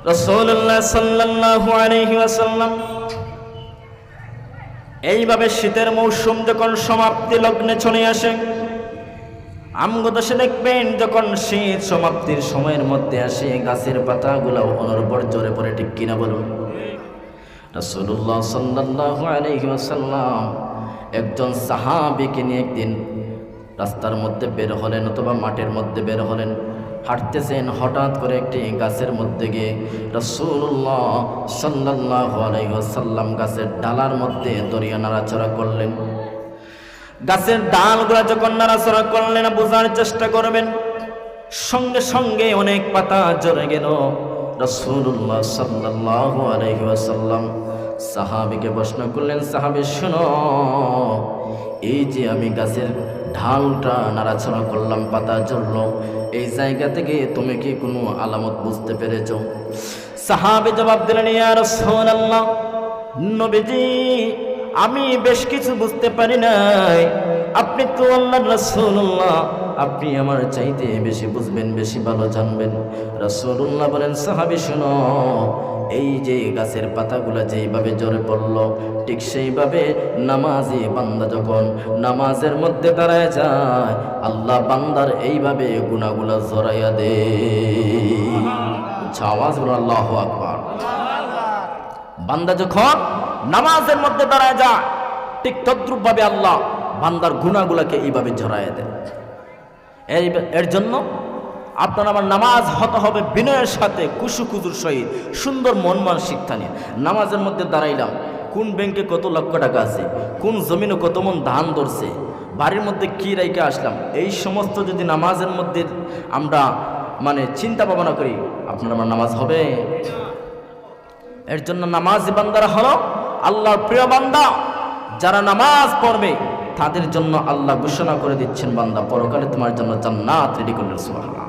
রাসূলুল্লাহ সাল্লাল্লাহু আলাইহি ওয়াসাল্লাম এইভাবে শীতের মৌসুম যখন সমাপ্তি লগ্নে চলে আসে, আমগো দেশে দেখবেন যখন শীত সমাপ্তির সময়ের মধ্যে আসে, গাছের পাতাগুলো অনর্বর ঝরে পড়ে, ঠিক কিনা বলুন? রাসূলুল্লাহ সাল্লাল্লাহু আলাইহি ওয়াসাল্লাম একজন সাহাবীকে নিয়ে একদিন রাস্তার মধ্যে বের হলেন অথবা মাঠের মধ্যে বের হলেন, হাঁটতেছেন। হঠাৎ করে একটি গাছের মধ্যে গিয়ে রাসূলুল্লাহ সাল্লাল্লাহু আলাইহি ওয়াসাল্লাম গাছের ডালার মধ্যে দড়িয়ে নাড়াচাড়া করলেন। গাছের ডালগুলা যখন নাড়াচাড়া করলেন, বোঝার চেষ্টা করবেন, সঙ্গে সঙ্গে অনেক পাতা ঝরে গেল। রাসূলুল্লাহ সাল্লাল্লাহু আলাইহি ওয়াসাল্লাম সাহাবীকে প্রশ্ন করলেন, সাহাবী শোনো, এই যে আমি গাছের ঢালটা নাড়াচাড়া করলাম, পাতা ঝরলো, এই জায়গা থেকে তুমি কি কোনো আলামত বুঝতে পেরেছো? সাহাবী জবাব দিলেন, ইয়া রাসূলুল্লাহ, নবীজি আমি বেশ কিছু বুঝতে পারি নাই, আপনি তো আল্লাহর রাসূলুল্লাহ, আপনি আমার চাইতে বেশি বুঝবেন, বেশি ভালো জানবেন। রাসূলুল্লাহ বলেন, সাহাবী শোনো, এই যে গাছের পাতাগুলা যেইভাবে ঝরে পড়ল, ঠিক সেইভাবে নামাজি বান্দা যখন নামাজের মধ্যে দাঁড়ায় যায়, আল্লাহ বান্দার এইভাবে গুনাহগুলা ঝরাইয়া দে। আওয়াজ বলো আল্লাহু আকবার। বান্দা যখন নামাজের মধ্যে দাঁড়ায় যায়, ঠিক তদ্রূপ ভাবে আল্লাহ বান্দার গুনাহগুলাকে এইভাবে ঝরাইয়া দেয়। এর জন্য আপনার আমার নামাজ হতে হবে বিনয়ের সাথে, কুসুকুজুর সহিত, সুন্দর মন মানসিকতা নিয়ে। নামাজের মধ্যে দাঁড়াইলাম, কোন ব্যাংকে কত লক্ষ টাকা আছে, কোন জমিনে কত মন ধান ধরছে, বাড়ির মধ্যে কি রাইখে আসলাম, এই সমস্ত যদি নামাজের মধ্যে আমরা চিন্তা ভাবনা করি, আপনার আমার নামাজ হবে? এর জন্য নামাজি বান্দারা হলো আল্লাহর প্রিয় বান্দা। যারা নামাজ পড়বে তাদের জন্য আল্লাহ ঘোষণা করে দিচ্ছেন, বান্দা পরকালে তোমার জন্য জান্নাত রেডি করলেন। সুবহানাল্লাহ।